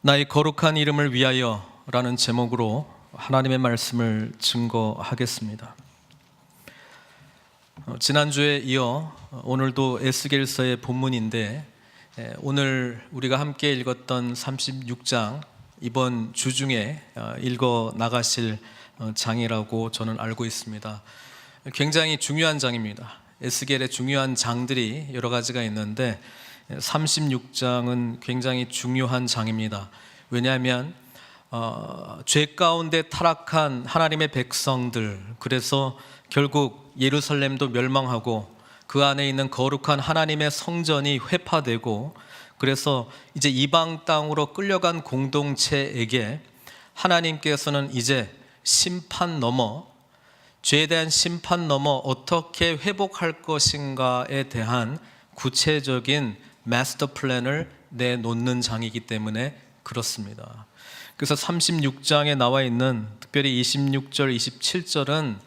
나의 거룩한 이름을 위하여 라는 제목으로 하나님의 말씀을 증거하겠습니다. 지난주에 이어 오늘도 에스겔서의 본문인데 오늘 우리가 함께 읽었던 36장 이번 주 중에 읽어 나가실 장이라고 저는 알고 있습니다. 굉장히 중요한 장입니다. 에스겔의 중요한 장들이 여러 가지가 있는데 36장은 굉장히 중요한 장입니다. 왜냐하면 죄 가운데 타락한 하나님의 백성들, 그래서 결국 예루살렘도 멸망하고 그 안에 있는 거룩한 하나님의 성전이 회파되고, 그래서 이제 이방 땅으로 끌려간 공동체에게 하나님께서는 이제 심판 넘어, 죄에 대한 심판 넘어 어떻게 회복할 것인가에 대한 구체적인 마스터 플랜을 내놓는 장이기 때문에 그렇습니다. 그래서 36장에 나와 있는 특별히 26절, 27절은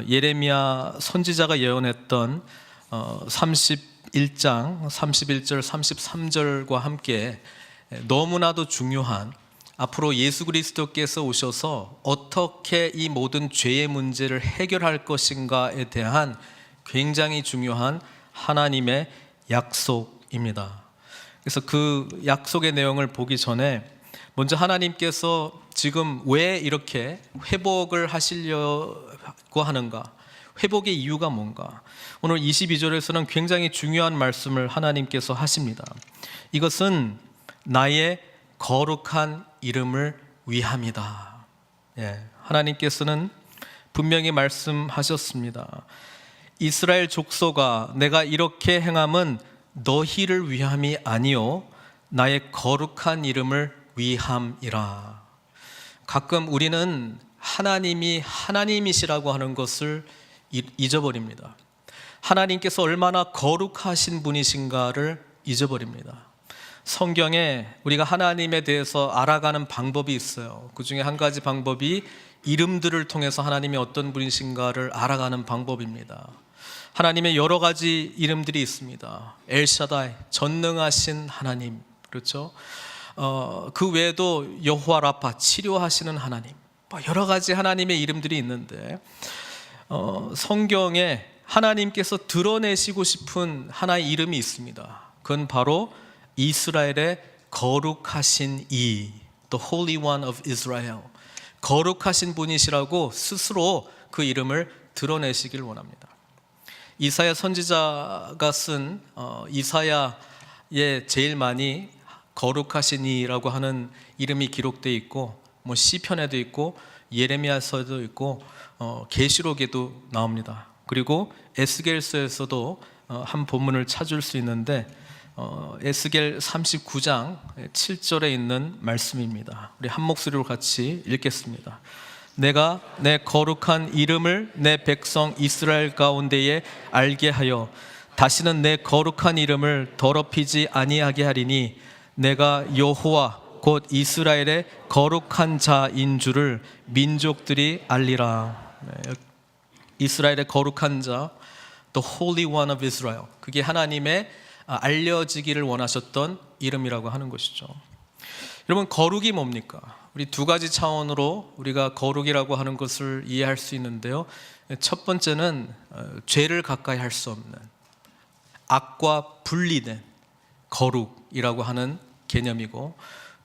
예레미야 선지자가 예언했던 31장, 31절, 33절과 함께 너무나도 중요한, 앞으로 예수 그리스도께서 오셔서 어떻게 이 모든 죄의 문제를 해결할 것인가에 대한 굉장히 중요한 하나님의 약속입니다. 그래서 그 약속의 내용을 보기 전에 먼저 하나님께서 지금 왜 이렇게 회복을 하시려고 하는가, 회복의 이유가 뭔가, 오늘 22절에서는 굉장히 중요한 말씀을 하나님께서 하십니다. 이것은 나의 거룩한 이름을 위함이다. 하나님께서는 분명히 말씀하셨습니다. 이스라엘 족속아, 내가 이렇게 행함은 너희를 위함이 아니요 나의 거룩한 이름을 위함이라. 가끔 우리는 하나님이 하나님이시라고 하는 것을 잊어버립니다. 하나님께서 얼마나 거룩하신 분이신가를 잊어버립니다. 성경에 우리가 하나님에 대해서 알아가는 방법이 있어요. 그 중에 한 가지 방법이 이름들을 통해서 하나님이 어떤 분이신가를 알아가는 방법입니다. 하나님의 여러 가지 이름들이 있습니다. 엘샤다이, 전능하신 하나님, 그렇죠? 그 외에도 여호와 라파, 치료하시는 하나님, 여러 가지 하나님의 이름들이 있는데 성경에 하나님께서 드러내시고 싶은 하나의 이름이 있습니다. 그건 바로 이스라엘의 거룩하신 이, The Holy One of Israel, 거룩하신 분이시라고 스스로 그 이름을 드러내시길 원합니다. 이사야 선지자가 쓴 이사야에 제일 많이 거룩하신 이라고 하는 이름이 기록되어 있고, 시편에도 있고 예레미야서에도 있고 계시록에도 나옵니다. 그리고 에스겔서에서도 한 본문을 찾을 수 있는데 에스겔 39장 7절에 있는 말씀입니다. 우리 한 목소리로 같이 읽겠습니다. 내가 내 거룩한 이름을 내 백성 이스라엘 가운데에 알게 하여 다시는 내 거룩한 이름을 더럽히지 아니하게 하리니 내가 여호와 곧 이스라엘의 거룩한 자인 줄을 민족들이 알리라. 이스라엘의 거룩한 자, The Holy One of Israel, 그게 하나님의 알려지기를 원하셨던 이름이라고 하는 것이죠. 여러분, 거룩이 뭡니까? 우리 두 가지 차원으로 우리가 거룩이라고 하는 것을 이해할 수 있는데요. 첫 번째는 죄를 가까이 할 수 없는, 악과 분리된 거룩이라고 하는 개념이고,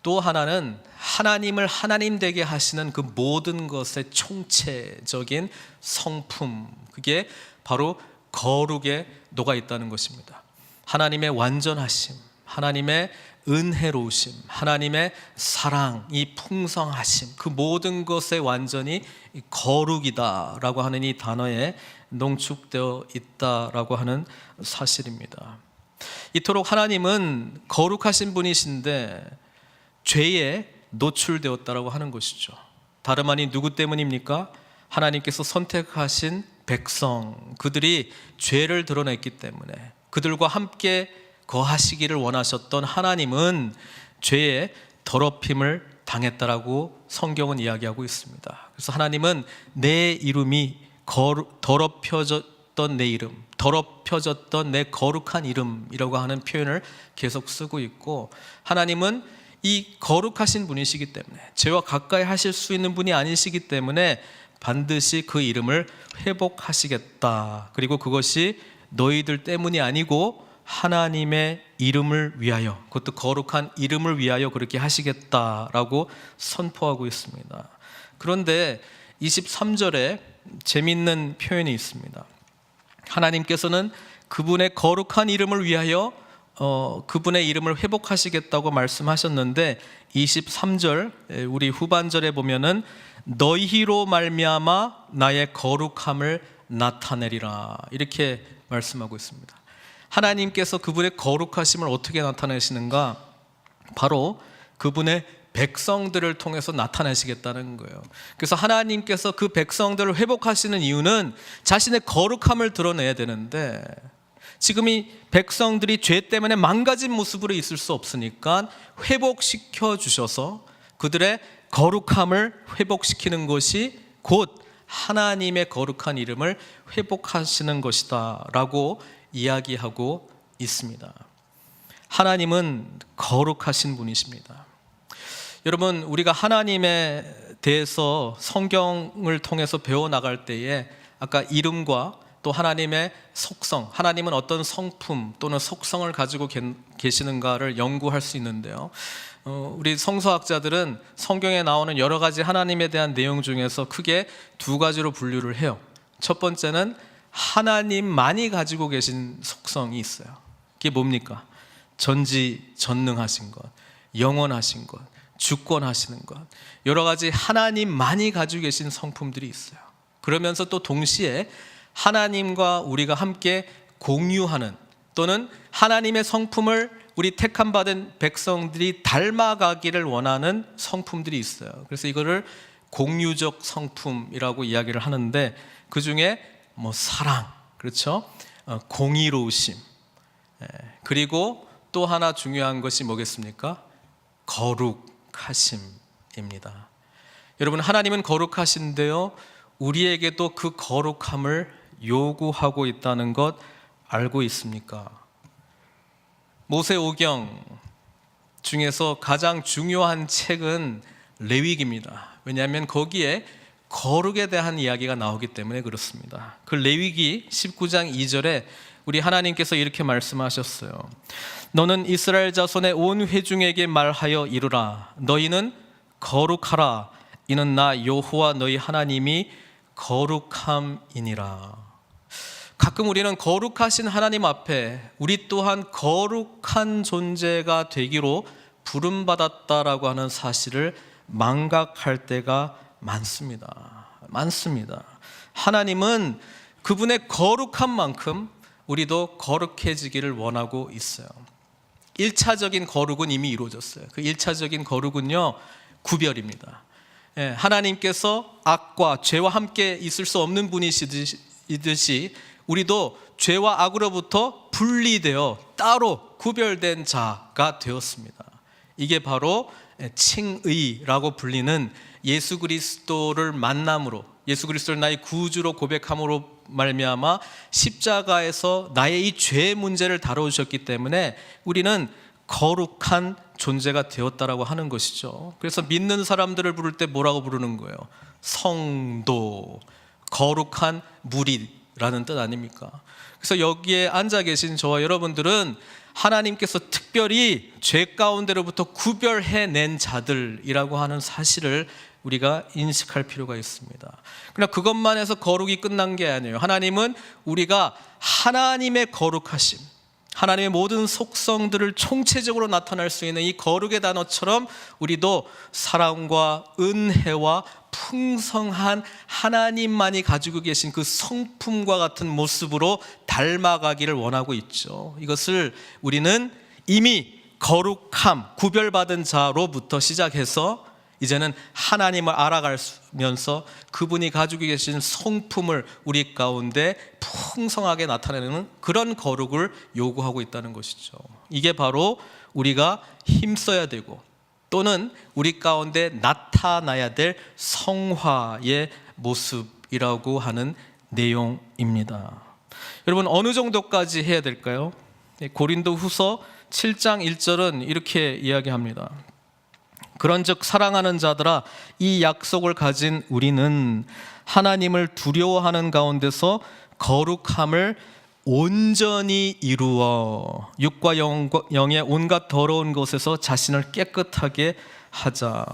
또 하나는 하나님을 하나님 되게 하시는 그 모든 것의 총체적인 성품, 그게 바로 거룩에 녹아 있다는 것입니다. 하나님의 완전하심, 하나님의 은혜로우심, 하나님의 사랑, 이 풍성하심, 그 모든 것에 완전히 거룩이다라고 하는 이 단어에 농축되어 있다라고 하는 사실입니다. 이토록 하나님은 거룩하신 분이신데 죄에 노출되었다라고 하는 것이죠. 다름 아닌 누구 때문입니까? 하나님께서 선택하신 백성, 그들이 죄를 드러냈기 때문에 그들과 함께 거하시기를 원하셨던 하나님은 죄에 더럽힘을 당했다라고 성경은 이야기하고 있습니다. 그래서 하나님은 내 이름이 더럽혀졌던 내 이름, 더럽혀졌던 내 거룩한 이름이라고 하는 표현을 계속 쓰고 있고, 하나님은 이 거룩하신 분이시기 때문에, 죄와 가까이 하실 수 있는 분이 아니시기 때문에 반드시 그 이름을 회복하시겠다. 그리고 그것이 너희들 때문이 아니고 하나님의 이름을 위하여, 그것도 거룩한 이름을 위하여 그렇게 하시겠다라고 선포하고 있습니다. 그런데 23절에 재미있는 표현이 있습니다. 하나님께서는 그분의 거룩한 이름을 위하여 그분의 이름을 회복하시겠다고 말씀하셨는데 23절 우리 후반절에 보면은 너희로 말미암아 나의 거룩함을 나타내리라 이렇게 말씀하고 있습니다. 하나님께서 그분의 거룩하심을 어떻게 나타내시는가? 바로 그분의 백성들을 통해서 나타내시겠다는 거예요. 그래서 하나님께서 그 백성들을 회복하시는 이유는 자신의 거룩함을 드러내야 되는데, 지금 이 백성들이 죄 때문에 망가진 모습으로 있을 수 없으니까 회복시켜 주셔서 그들의 거룩함을 회복시키는 것이 곧 하나님의 거룩한 이름을 회복하시는 것이다 라고 이야기하고 있습니다. 하나님은 거룩하신 분이십니다. 여러분, 우리가 하나님에 대해서 성경을 통해서 배워나갈 때에 아까 이름과 또 하나님의 속성, 하나님은 어떤 성품 또는 속성을 가지고 계시는가를 연구할 수 있는데요, 우리 성서학자들은 성경에 나오는 여러 가지 하나님에 대한 내용 중에서 크게 두 가지로 분류를 해요. 첫 번째는 하나님만이 가지고 계신 속성이 있어요. 그게 뭡니까? 전지전능하신 것, 영원하신 것, 주권하시는 것, 여러 가지 하나님만이 가지고 계신 성품들이 있어요. 그러면서 또 동시에 하나님과 우리가 함께 공유하는 또는 하나님의 성품을 우리 택함 받은 백성들이 닮아가기를 원하는 성품들이 있어요. 그래서 이거를 공유적 성품이라고 이야기를 하는데, 그 중에 사랑, 그렇죠? 공의로우심, 그리고 또 하나 중요한 것이 뭐겠습니까? 거룩하심입니다. 여러분, 하나님은 거룩하신데요, 우리에게도 그 거룩함을 요구하고 있다는 것 알고 있습니까? 모세오경 중에서 가장 중요한 책은 레위기입니다. 왜냐하면 거기에 거룩에 대한 이야기가 나오기 때문에 그렇습니다. 그 레위기 19장 2절에 우리 하나님께서 이렇게 말씀하셨어요. 너는 이스라엘 자손의 온 회중에게 말하여 이르라. 너희는 거룩하라. 이는 나 여호와 너희 하나님이 거룩함이니라. 가끔 우리는 거룩하신 하나님 앞에 우리 또한 거룩한 존재가 되기로 부름받았다라고 하는 사실을 망각할 때가 많습니다. 하나님은 그분의 거룩한 만큼 우리도 거룩해지기를 원하고 있어요. 1차적인 거룩은 이미 이루어졌어요. 그 1차적인 거룩은요, 구별입니다. 하나님께서 악과 죄와 함께 있을 수 없는 분이시듯이 우리도 죄와 악으로부터 분리되어 따로 구별된 자가 되었습니다. 이게 바로 칭의라고 불리는 예수 그리스도를 만남으로, 예수 그리스도를 나의 구주로 고백함으로 말미암아 십자가에서 나의 이 죄 문제를 다뤄주셨기 때문에 우리는 거룩한 존재가 되었다라고 하는 것이죠. 그래서 믿는 사람들을 부를 때 뭐라고 부르는 거예요? 성도, 거룩한 무리라는 뜻 아닙니까? 그래서 여기에 앉아 계신 저와 여러분들은 하나님께서 특별히 죄 가운데로부터 구별해낸 자들이라고 하는 사실을 우리가 인식할 필요가 있습니다. 그러나 그것만 해서 거룩이 끝난 게 아니에요. 하나님은 우리가 하나님의 거룩하심, 하나님의 모든 속성들을 총체적으로 나타낼 수 있는 이 거룩의 단어처럼 우리도 사랑과 은혜와 풍성한 하나님만이 가지고 계신 그 성품과 같은 모습으로 닮아가기를 원하고 있죠. 이것을 우리는 이미 거룩함, 구별받은 자로부터 시작해서 이제는 하나님을 알아가면서 그분이 가지고 계신 성품을 우리 가운데 풍성하게 나타내는 그런 거룩을 요구하고 있다는 것이죠. 이게 바로 우리가 힘써야 되고 또는 우리 가운데 나타나야 될 성화의 모습이라고 하는 내용입니다. 여러분, 어느 정도까지 해야 될까요? 고린도 후서 7장 1절은 이렇게 이야기합니다. 그런즉 사랑하는 자들아, 이 약속을 가진 우리는 하나님을 두려워하는 가운데서 거룩함을 온전히 이루어 육과 영의 온갖 더러운 것에서 자신을 깨끗하게 하자.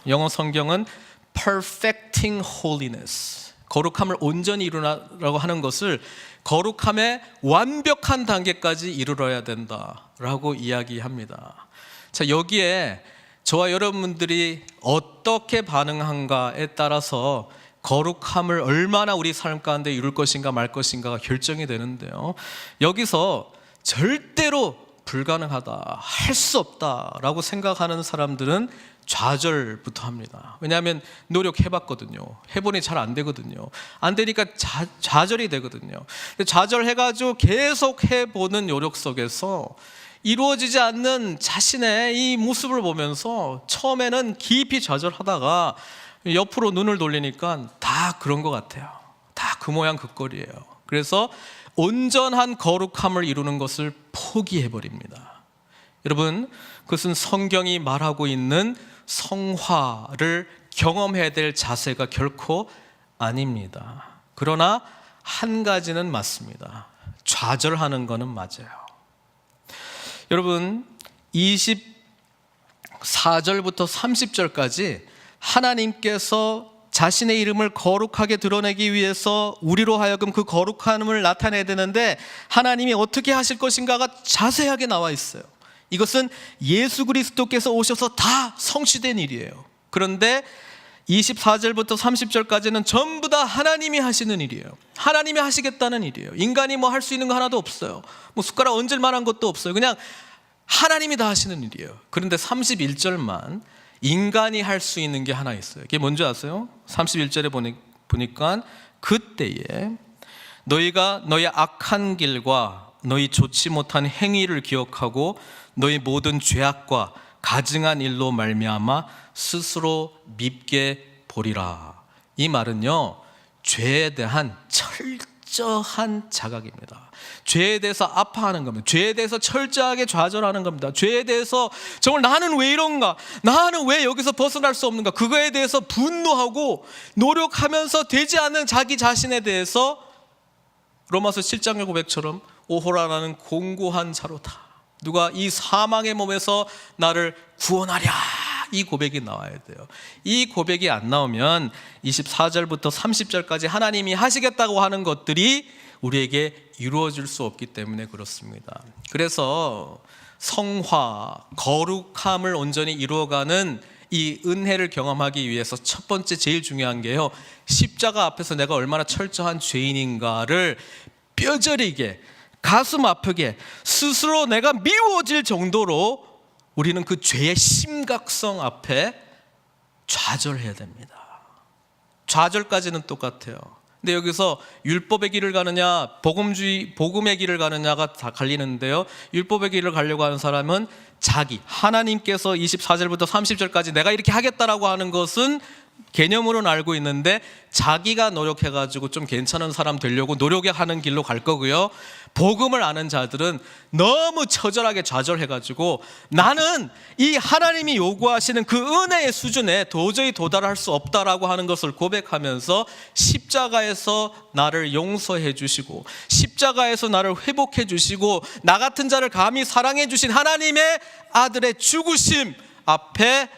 영어 성경은 perfecting holiness, 거룩함을 온전히 이루라고 하는 것을 거룩함의 완벽한 단계까지 이르러야 된다라고 이야기합니다. 자, 여기에 저와 여러분들이 어떻게 반응한가에 따라서 거룩함을 얼마나 우리 삶 가운데 이룰 것인가 말 것인가가 결정이 되는데요, 여기서 절대로 불가능하다, 할 수 없다라고 생각하는 사람들은 좌절부터 합니다. 왜냐하면 노력해봤거든요. 해보니 잘 안 되거든요. 안 되니까 좌절이 되거든요. 좌절해가지고 계속 해보는 노력 속에서 이루어지지 않는 자신의 이 모습을 보면서 처음에는 깊이 좌절하다가 옆으로 눈을 돌리니까 다 그런 것 같아요. 다 그 모양 그 꼴이에요. 그래서 온전한 거룩함을 이루는 것을 포기해버립니다. 여러분, 그것은 성경이 말하고 있는 성화를 경험해야 될 자세가 결코 아닙니다. 그러나 한 가지는 맞습니다. 좌절하는 것은 맞아요. 여러분, 24절부터 30절까지 하나님께서 자신의 이름을 거룩하게 드러내기 위해서 우리로 하여금 그 거룩함을 나타내야 되는데 하나님이 어떻게 하실 것인가가 자세하게 나와 있어요. 이것은 예수 그리스도께서 오셔서 다 성취된 일이에요. 그런데 24절부터 30절까지는 전부 다 하나님이 하시는 일이에요. 하나님이 하시겠다는 일이에요. 인간이 뭐 할 수 있는 거 하나도 없어요. 뭐 숟가락 얹을 만한 것도 없어요. 그냥 하나님이 다 하시는 일이에요. 그런데 31절만 인간이 할 수 있는 게 하나 있어요. 그게 뭔지 아세요? 31절에 보니까 그때에 너희가 너희 악한 길과 너희 좋지 못한 행위를 기억하고 너희 모든 죄악과 가증한 일로 말미암아 스스로 밉게 보리라. 이 말은요, 죄에 대한 철저한 자각입니다. 죄에 대해서 아파하는 겁니다. 죄에 대해서 철저하게 좌절하는 겁니다. 죄에 대해서 정말 나는 왜 이런가, 나는 왜 여기서 벗어날 수 없는가, 그거에 대해서 분노하고 노력하면서 되지 않는 자기 자신에 대해서 로마서 7장의 고백처럼 오호라 나는 공고한 자로다, 누가 이 사망의 몸에서 나를 구원하랴, 이 고백이 나와야 돼요. 이 고백이 안 나오면 24절부터 30절까지 하나님이 하시겠다고 하는 것들이 우리에게 이루어질 수 없기 때문에 그렇습니다. 그래서 성화, 거룩함을 온전히 이루어가는 이 은혜를 경험하기 위해서 첫 번째 제일 중요한 게요, 십자가 앞에서 내가 얼마나 철저한 죄인인가를 뼈저리게 가슴 아프게 스스로 내가 미워질 정도로 우리는 그 죄의 심각성 앞에 좌절해야 됩니다. 좌절까지는 똑같아요. 근데 여기서 율법의 길을 가느냐 복음의 길을 가느냐가 다 갈리는데요, 율법의 길을 가려고 하는 사람은 자기, 하나님께서 24절부터 30절까지 내가 이렇게 하겠다라고 하는 것은 개념으로는 알고 있는데 자기가 노력해가지고 좀 괜찮은 사람 되려고 노력하는 길로 갈 거고요, 복음을 아는 자들은 너무 처절하게 좌절해가지고 나는 이 하나님이 요구하시는 그 은혜의 수준에 도저히 도달할 수 없다라고 하는 것을 고백하면서 십자가에서 나를 용서해 주시고 십자가에서 나를 회복해 주시고 나 같은 자를 감히 사랑해 주신 하나님의 아들의 죽으심 앞에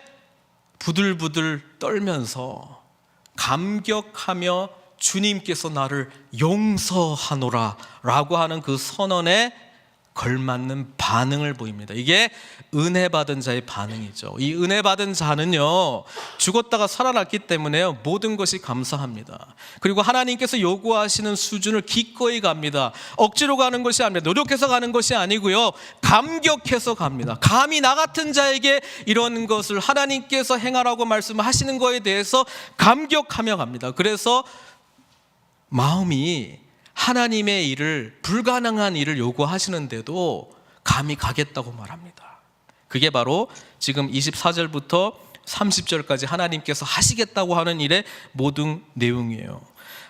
부들부들 떨면서 감격하며 주님께서 나를 용서하노라 라고 하는 그 선언에 걸맞는 반응을 보입니다. 이게 은혜 받은 자의 반응이죠. 이 은혜 받은 자는요, 죽었다가 살아났기 때문에 모든 것이 감사합니다. 그리고 하나님께서 요구하시는 수준을 기꺼이 갑니다. 억지로 가는 것이 아니라 노력해서 가는 것이 아니고요, 감격해서 갑니다. 감히 나 같은 자에게 이런 것을 하나님께서 행하라고 말씀하시는 것에 대해서 감격하며 갑니다. 그래서 마음이 하나님의 일을, 불가능한 일을 요구하시는데도 감히 가겠다고 말합니다. 그게 바로 지금 24절부터 30절까지 하나님께서 하시겠다고 하는 일의 모든 내용이에요.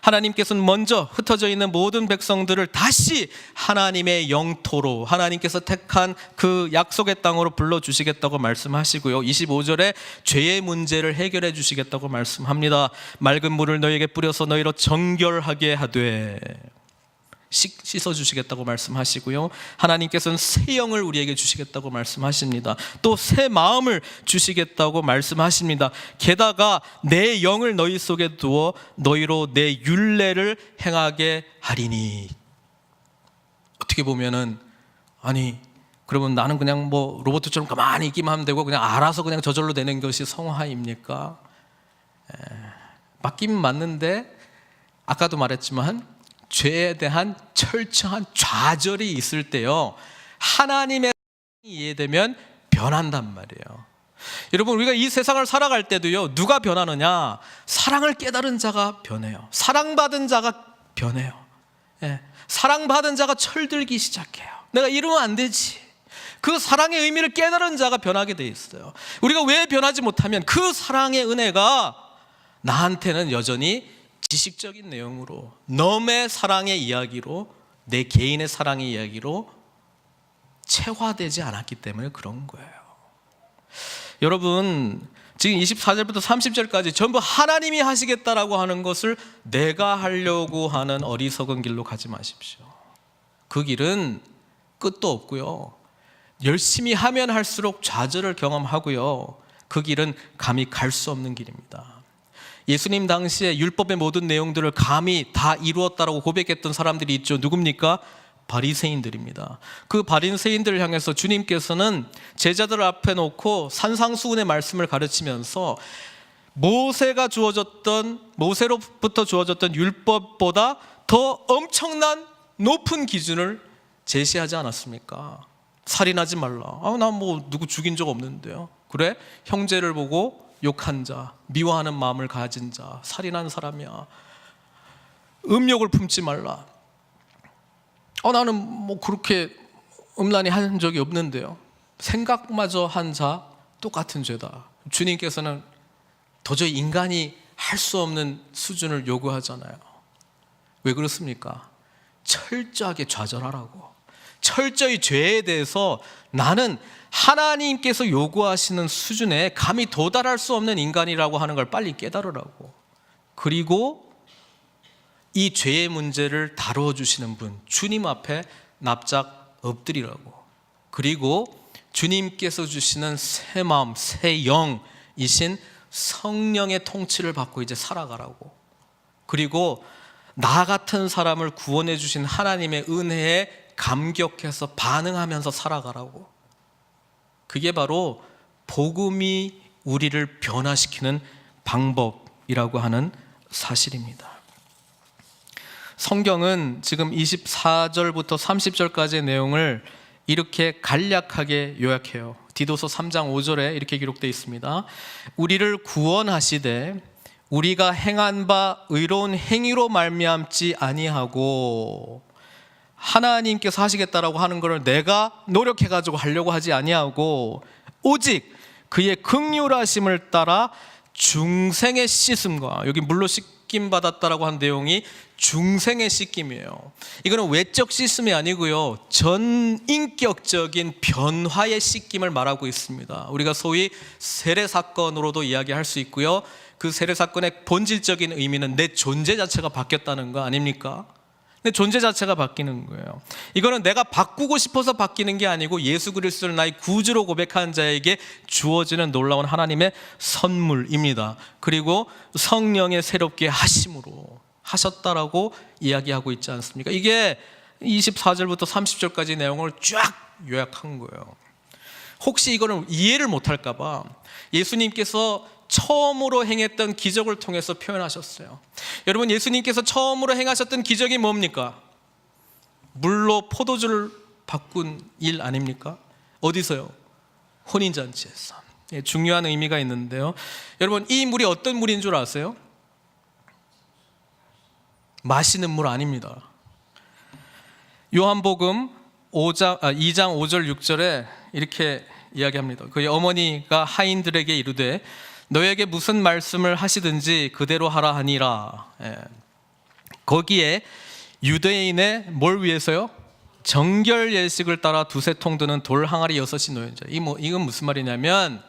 하나님께서는 먼저 흩어져 있는 모든 백성들을 다시 하나님의 영토로, 하나님께서 택한 그 약속의 땅으로 불러주시겠다고 말씀하시고요, 25절에 죄의 문제를 해결해 주시겠다고 말씀합니다. 맑은 물을 너희에게 뿌려서 너희로 정결하게 하되, 씻어주시겠다고 말씀하시고요, 하나님께서는 새 영을 우리에게 주시겠다고 말씀하십니다. 또 새 마음을 주시겠다고 말씀하십니다. 게다가 내 영을 너희 속에 두어 너희로 내 율례를 행하게 하리니. 어떻게 보면은, 아니 그러면 나는 그냥 뭐 로봇처럼 가만히 있기만 하면 되고 그냥 알아서 그냥 저절로 되는 것이 성화입니까? 맞긴 맞는데 아까도 말했지만 죄에 대한 철저한 좌절이 있을 때요, 하나님의 사랑이 이해되면 변한단 말이에요. 여러분, 우리가 이 세상을 살아갈 때도요, 누가 변하느냐? 사랑을 깨달은 자가 변해요. 사랑받은 자가 변해요. 사랑받은 자가 철들기 시작해요. 내가 이러면 안 되지. 그 사랑의 의미를 깨달은 자가 변하게 돼 있어요. 우리가 왜 변하지 못하면 그 사랑의 은혜가 나한테는 여전히 지식적인 내용으로, 넘의 사랑의 이야기로, 내 개인의 사랑의 이야기로 체화되지 않았기 때문에 그런 거예요. 여러분, 지금 24절부터 30절까지 전부 하나님이 하시겠다라고 하는 것을 내가 하려고 하는 어리석은 길로 가지 마십시오. 그 길은 끝도 없고요, 열심히 하면 할수록 좌절을 경험하고요, 그 길은 감히 갈 수 없는 길입니다. 예수님 당시에 율법의 모든 내용들을 감히 다 이루었다라고 고백했던 사람들이 있죠. 누굽니까? 바리새인들입니다. 그 바리새인들을 향해서 주님께서는 제자들 앞에 놓고 산상수훈의 말씀을 가르치면서 모세로부터 주어졌던 율법보다 더 엄청난 높은 기준을 제시하지 않았습니까? 살인하지 말라. 나 뭐 누구 죽인 적 없는데요. 그래? 형제를 보고 욕한 자, 미워하는 마음을 가진 자, 살인한 사람이야. 음욕을 품지 말라. 나는 뭐 그렇게 음란히 한 적이 없는데요. 생각마저 한 자 똑같은 죄다. 주님께서는 도저히 인간이 할 수 없는 수준을 요구하잖아요. 왜 그렇습니까? 철저하게 좌절하라고. 철저히 죄에 대해서 나는 하나님께서 요구하시는 수준에 감히 도달할 수 없는 인간이라고 하는 걸 빨리 깨달으라고. 그리고 이 죄의 문제를 다루어 주시는 분, 주님 앞에 납작 엎드리라고. 그리고 주님께서 주시는 새 마음, 새 영이신 성령의 통치를 받고 이제 살아가라고. 그리고 나 같은 사람을 구원해 주신 하나님의 은혜에 감격해서 반응하면서 살아가라고. 그게 바로 복음이 우리를 변화시키는 방법이라고 하는 사실입니다. 성경은 지금 24절부터 30절까지의 내용을 이렇게 간략하게 요약해요. 디도서 3장 5절에 이렇게 기록되어 있습니다. 우리를 구원하시되 우리가 행한 바 의로운 행위로 말미암지 아니하고, 하나님께서 하시겠다라고 하는 것을 내가 노력해가지고 하려고 하지 아니하고, 오직 그의 긍휼하심을 따라 중생의 씻음과, 여기 물로 씻김 받았다라고 한 내용이 중생의 씻김이에요. 이거는 외적 씻음이 아니고요, 전인격적인 변화의 씻김을 말하고 있습니다. 우리가 소위 세례 사건으로도 이야기할 수 있고요, 그 세례 사건의 본질적인 의미는 내 존재 자체가 바뀌었다는 거 아닙니까? 내 존재 자체가 바뀌는 거예요. 이거는 내가 바꾸고 싶어서 바뀌는 게 아니고 예수 그리스도를 나의 구주로 고백한 자에게 주어지는 놀라운 하나님의 선물입니다. 그리고 성령의 새롭게 하심으로 하셨다라고 이야기하고 있지 않습니까? 이게 24절부터 30절까지 내용을 쫙 요약한 거예요. 혹시 이거를 이해를 못할까 봐 예수님께서 처음으로 행했던 기적을 통해서 표현하셨어요. 여러분, 예수님께서 처음으로 행하셨던 기적이 뭡니까? 물로 포도주를 바꾼 일 아닙니까? 어디서요? 혼인잔치에서. 중요한 의미가 있는데요, 여러분, 이 물이 어떤 물인 줄 아세요? 마시는 물 아닙니다. 요한복음 2장 5절 6절에 이렇게 이야기합니다. 그의 어머니가 하인들에게 이르되 너에게 무슨 말씀을 하시든지 그대로 하라 하니라. 거기에 유대인의 뭘 위해서요? 정결 예식을 따라 두세 통 드는 돌 항아리 6이 놓여져. 이건 무슨 말이냐면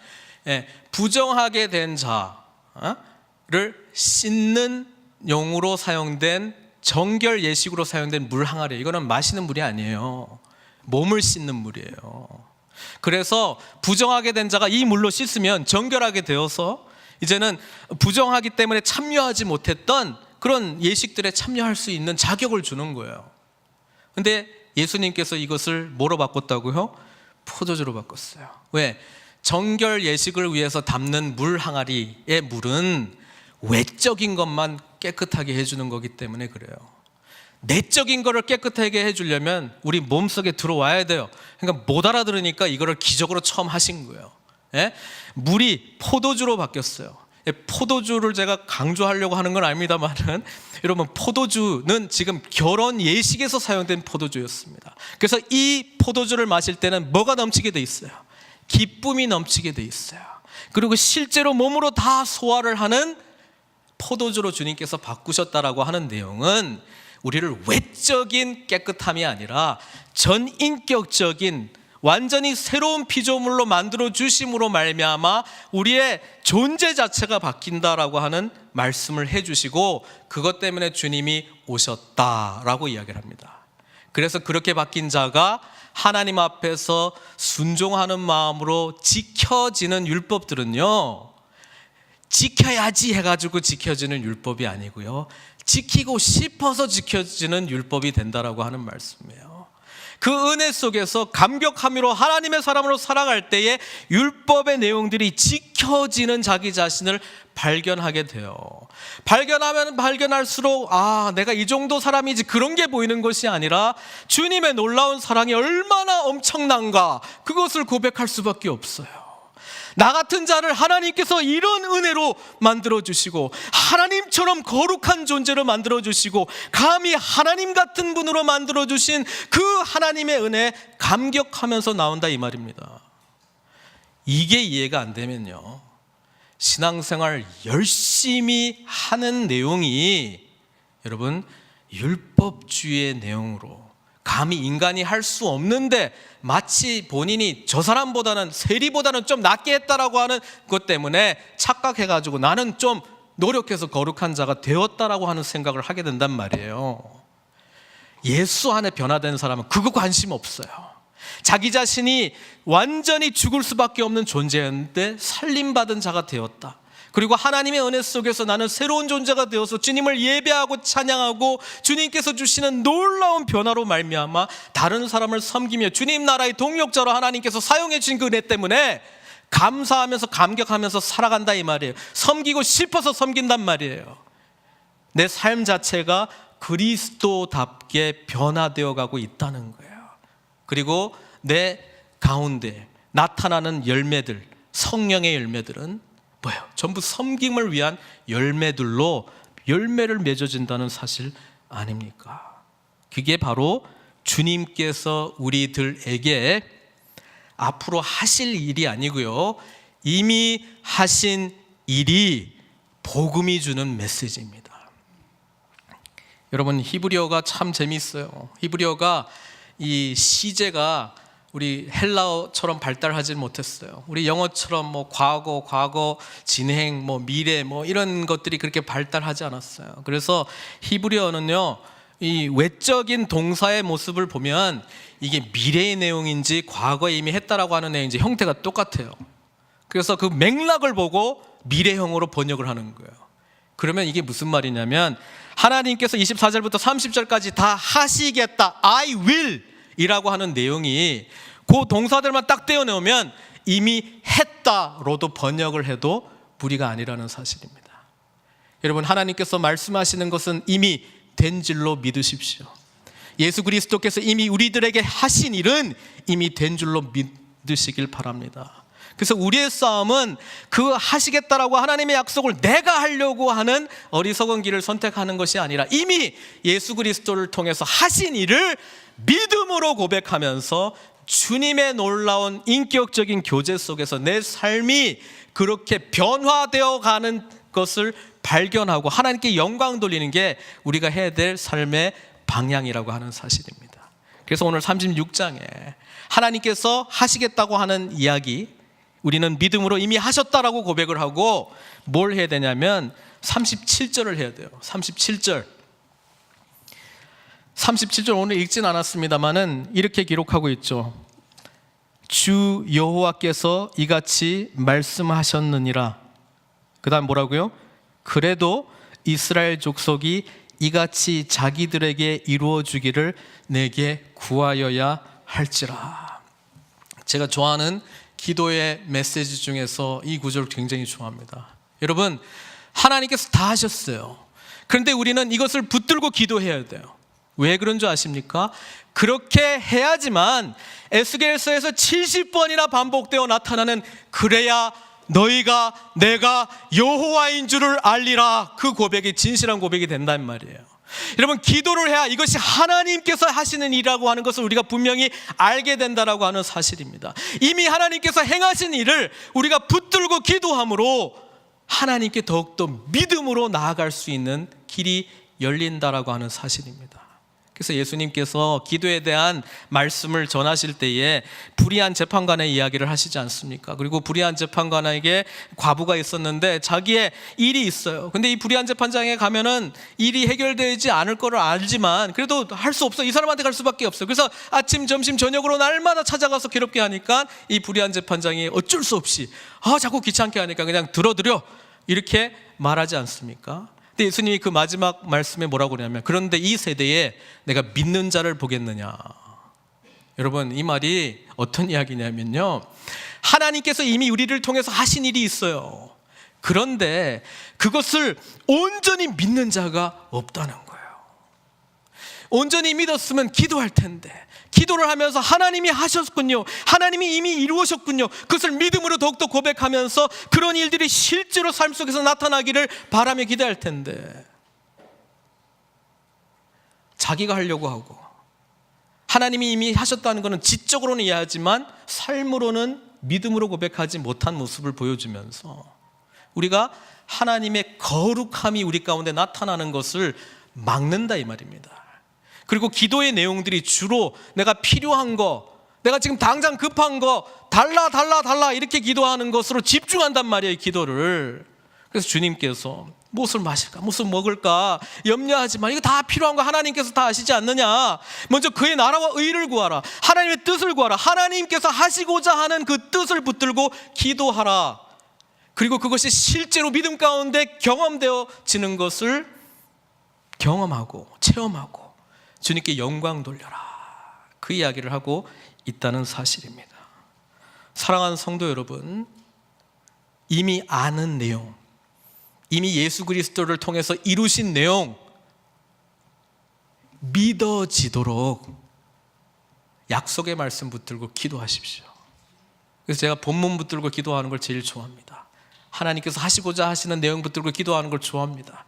부정하게 된 자를 씻는 용으로 사용된 정결 예식으로 사용된 물 항아리. 이거는 마시는 물이 아니에요. 몸을 씻는 물이에요. 그래서 부정하게 된 자가 이 물로 씻으면 정결하게 되어서 이제는 부정하기 때문에 참여하지 못했던 그런 예식들에 참여할 수 있는 자격을 주는 거예요. 근데 예수님께서 이것을 뭐로 바꿨다고요? 포도주로 바꿨어요. 왜? 정결 예식을 위해서 담는 물 항아리의 물은 외적인 것만 깨끗하게 해주는 거기 때문에 그래요. 내적인 거를 깨끗하게 해주려면 우리 몸속에 들어와야 돼요. 그러니까 못 알아들으니까 이거를 기적으로 처음 하신 거예요. 물이 포도주로 바뀌었어요. 포도주를 제가 강조하려고 하는 건 아닙니다만은 여러분, 포도주는 지금 결혼 예식에서 사용된 포도주였습니다. 그래서 이 포도주를 마실 때는 뭐가 넘치게 돼 있어요? 기쁨이 넘치게 돼 있어요. 그리고 실제로 몸으로 다 소화를 하는 포도주로 주님께서 바꾸셨다라고 하는 내용은 우리를 외적인 깨끗함이 아니라 전인격적인 완전히 새로운 피조물로 만들어 주심으로 말미암아 우리의 존재 자체가 바뀐다라고 하는 말씀을 해주시고, 그것 때문에 주님이 오셨다라고 이야기를 합니다. 그래서 그렇게 바뀐 자가 하나님 앞에서 순종하는 마음으로 지켜지는 율법들은요, 지켜야지 해가지고 지켜지는 율법이 아니고요, 지키고 싶어서 지켜지는 율법이 된다라고 하는 말씀이에요. 그 은혜 속에서 감격함으로 하나님의 사람으로 살아갈 때에 율법의 내용들이 지켜지는 자기 자신을 발견하게 돼요. 발견하면 발견할수록 내가 이 정도 사람이지, 그런 게 보이는 것이 아니라 주님의 놀라운 사랑이 얼마나 엄청난가, 그것을 고백할 수밖에 없어요. 나 같은 자를 하나님께서 이런 은혜로 만들어주시고 하나님처럼 거룩한 존재로 만들어주시고 감히 하나님 같은 분으로 만들어주신 그 하나님의 은혜에 감격하면서 나온다, 이 말입니다. 이게 이해가 안 되면요, 신앙생활 열심히 하는 내용이 여러분 율법주의의 내용으로 감히 인간이 할 수 없는데 마치 본인이 저 사람보다는 세리보다는 좀 낫게 했다라고 하는 것 때문에 착각해가지고 나는 좀 노력해서 거룩한 자가 되었다라고 하는 생각을 하게 된단 말이에요. 예수 안에 변화된 사람은 그거 관심 없어요. 자기 자신이 완전히 죽을 수밖에 없는 존재였는데 살림받은 자가 되었다. 그리고 하나님의 은혜 속에서 나는 새로운 존재가 되어서 주님을 예배하고 찬양하고 주님께서 주시는 놀라운 변화로 말미암아 다른 사람을 섬기며 주님 나라의 동역자로 하나님께서 사용해 주신 그 은혜 때문에 감사하면서 감격하면서 살아간다, 이 말이에요. 섬기고 싶어서 섬긴단 말이에요. 내 삶 자체가 그리스도답게 변화되어 가고 있다는 거예요. 그리고 내 가운데 나타나는 열매들, 성령의 열매들은 뭐예요? 전부 섬김을 위한 열매들로 열매를 맺어진다는 사실 아닙니까? 그게 바로 주님께서 우리들에게 앞으로 하실 일이 아니고요, 이미 하신 일이 복음이 주는 메시지입니다. 여러분, 히브리어가 참 재미있어요. 히브리어가 이 시제가 우리 헬라어처럼 발달하지 못했어요. 우리 영어처럼 과거, 진행, 미래 이런 것들이 그렇게 발달하지 않았어요. 그래서 히브리어는요, 이 외적인 동사의 모습을 보면 이게 미래의 내용인지 과거에 이미 했다라고 하는 내용인지 형태가 똑같아요. 그래서 그 맥락을 보고 미래형으로 번역을 하는 거예요. 그러면 이게 무슨 말이냐면 하나님께서 24절부터 30절까지 다 하시겠다, I will 이라고 하는 내용이 그 동사들만 딱 떼어내면 이미 했다로도 번역을 해도 무리가 아니라는 사실입니다. 여러분, 하나님께서 말씀하시는 것은 이미 된 줄로 믿으십시오. 예수 그리스도께서 이미 우리들에게 하신 일은 이미 된 줄로 믿으시길 바랍니다. 그래서 우리의 싸움은 그 하시겠다라고 하나님의 약속을 내가 하려고 하는 어리석은 길을 선택하는 것이 아니라 이미 예수 그리스도를 통해서 하신 일을 믿음으로 고백하면서 주님의 놀라운 인격적인 교제 속에서 내 삶이 그렇게 변화되어 가는 것을 발견하고 하나님께 영광 돌리는 게 우리가 해야 될 삶의 방향이라고 하는 사실입니다. 그래서 오늘 36장에 하나님께서 하시겠다고 하는 이야기, 우리는 믿음으로 이미 하셨다라고 고백을 하고 뭘 해야 되냐면 37절을 해야 돼요. 37절 오늘 읽진 않았습니다만은 이렇게 기록하고 있죠. 주 여호와께서 이같이 말씀하셨느니라. 그 다음 뭐라고요? 그래도 이스라엘 족속이 이같이 자기들에게 이루어 주기를 내게 구하여야 할지라. 제가 좋아하는 기도의 메시지 중에서 이 구절을 굉장히 좋아합니다. 여러분, 하나님께서 다 하셨어요. 그런데 우리는 이것을 붙들고 기도해야 돼요. 왜 그런 줄 아십니까? 그렇게 해야지만 에스겔서에서 70번이나 반복되어 나타나는 그래야 너희가 내가 여호와인 줄을 알리라, 그 고백이 진실한 고백이 된단 말이에요. 여러분, 기도를 해야 이것이 하나님께서 하시는 일이라고 하는 것을 우리가 분명히 알게 된다라고 하는 사실입니다. 이미 하나님께서 행하신 일을 우리가 붙들고 기도함으로 하나님께 더욱더 믿음으로 나아갈 수 있는 길이 열린다라고 하는 사실입니다. 그래서 예수님께서 기도에 대한 말씀을 전하실 때에 불의한 재판관의 이야기를 하시지 않습니까? 그리고 불의한 재판관에게 과부가 있었는데 자기의 일이 있어요. 근데 이 불의한 재판장에 가면은 일이 해결되지 않을 거를 알지만 그래도 할 수 없어. 이 사람한테 갈 수밖에 없어요. 그래서 아침, 점심, 저녁으로 날마다 찾아가서 괴롭게 하니까 이 불의한 재판장이 어쩔 수 없이 자꾸 귀찮게 하니까 그냥 들어드려, 이렇게 말하지 않습니까? 근데 예수님이 그 마지막 말씀에 뭐라고 그러냐면, 그런데 이 세대에 내가 믿는 자를 보겠느냐. 여러분, 이 말이 어떤 이야기냐면요, 하나님께서 이미 우리를 통해서 하신 일이 있어요. 그런데 그것을 온전히 믿는 자가 없다는 거예요. 온전히 믿었으면 기도할 텐데, 기도를 하면서 하나님이 하셨군요, 하나님이 이미 이루셨군요, 그것을 믿음으로 더욱더 고백하면서 그런 일들이 실제로 삶 속에서 나타나기를 바라며 기도할 텐데, 자기가 하려고 하고 하나님이 이미 하셨다는 것은 지적으로는 이해하지만 삶으로는 믿음으로 고백하지 못한 모습을 보여주면서 우리가 하나님의 거룩함이 우리 가운데 나타나는 것을 막는다, 이 말입니다. 그리고 기도의 내용들이 주로 내가 필요한 거, 내가 지금 당장 급한 거, 달라 이렇게 기도하는 것으로 집중한단 말이에요, 기도를. 그래서 주님께서 무엇을 마실까, 무엇을 먹을까 염려하지 마. 이거 다 필요한 거 하나님께서 다 아시지 않느냐. 먼저 그의 나라와 의를 구하라, 하나님의 뜻을 구하라, 하나님께서 하시고자 하는 그 뜻을 붙들고 기도하라. 그리고 그것이 실제로 믿음 가운데 경험되어지는 것을 경험하고 체험하고 주님께 영광 돌려라, 그 이야기를 하고 있다는 사실입니다. 사랑하는 성도 여러분, 이미 아는 내용, 이미 예수 그리스도를 통해서 이루신 내용 믿어지도록 약속의 말씀 붙들고 기도하십시오. 그래서 제가 본문 붙들고 기도하는 걸 제일 좋아합니다. 하나님께서 하시고자 하시는 내용 붙들고 기도하는 걸 좋아합니다.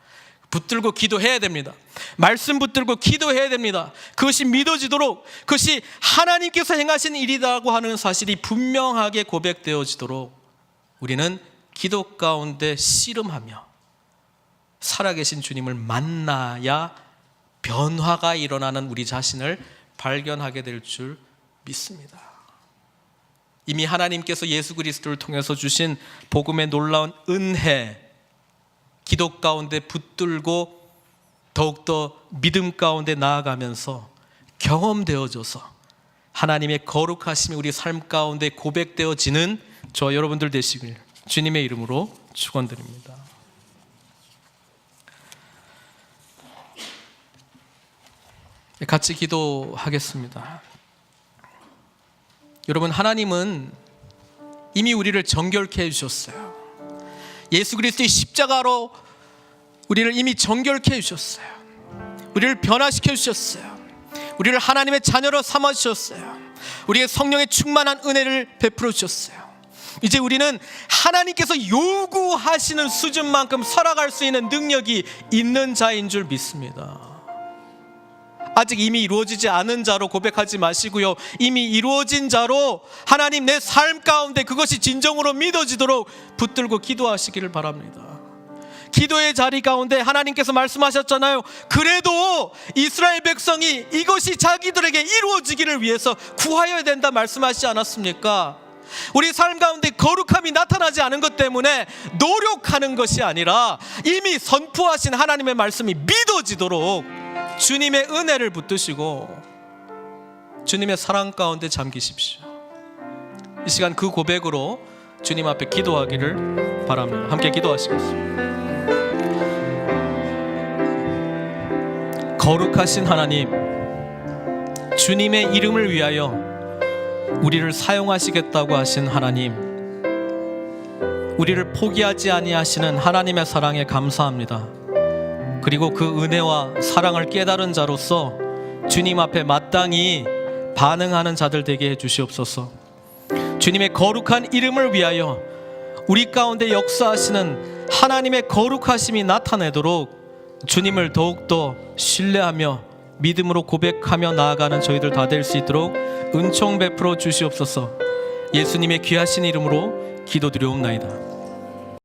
붙들고 기도해야 됩니다. 말씀 붙들고 기도해야 됩니다. 그것이 믿어지도록, 그것이 하나님께서 행하신 일이라고 하는 사실이 분명하게 고백되어지도록 우리는 기도 가운데 씨름하며 살아계신 주님을 만나야 변화가 일어나는 우리 자신을 발견하게 될 줄 믿습니다. 이미 하나님께서 예수 그리스도를 통해서 주신 복음의 놀라운 은혜, 기도 가운데 붙들고 더욱더 믿음 가운데 나아가면서 경험되어져서 하나님의 거룩하심이 우리 삶 가운데 고백되어지는 저와 여러분들 되시길 주님의 이름으로 축원드립니다. 같이 기도하겠습니다. 여러분, 하나님은 이미 우리를 정결케 해주셨어요. 예수 그리스도의 십자가로 우리를 이미 정결케 해주셨어요. 우리를 변화시켜 주셨어요. 우리를 하나님의 자녀로 삼아 주셨어요. 우리의 성령의 충만한 은혜를 베풀어 주셨어요. 이제 우리는 하나님께서 요구하시는 수준만큼 살아갈 수 있는 능력이 있는 자인 줄 믿습니다. 아직 이미 이루어지지 않은 자로 고백하지 마시고요, 이미 이루어진 자로 하나님 내 삶 가운데 그것이 진정으로 믿어지도록 붙들고 기도하시기를 바랍니다. 기도의 자리 가운데 하나님께서 말씀하셨잖아요. 그래도 이스라엘 백성이 이것이 자기들에게 이루어지기를 위해서 구하여야 된다 말씀하시지 않았습니까? 우리 삶 가운데 거룩함이 나타나지 않은 것 때문에 노력하는 것이 아니라 이미 선포하신 하나님의 말씀이 믿어지도록 주님의 은혜를 붙드시고 주님의 사랑 가운데 잠기십시오. 이 시간 그 고백으로 주님 앞에 기도하기를 바랍니다. 함께 기도하시겠습니다. 거룩하신 하나님, 주님의 이름을 위하여 우리를 사용하시겠다고 하신 하나님, 우리를 포기하지 아니하시는 하나님의 사랑에 감사합니다. 그리고 그 은혜와 사랑을 깨달은 자로서 주님 앞에 마땅히 반응하는 자들 되게 해주시옵소서. 주님의 거룩한 이름을 위하여 우리 가운데 역사하시는 하나님의 거룩하심이 나타내도록 주님을 더욱더 신뢰하며 믿음으로 고백하며 나아가는 저희들 다 될 수 있도록 은총 베풀어 주시옵소서. 예수님의 귀하신 이름으로 기도드리옵나이다.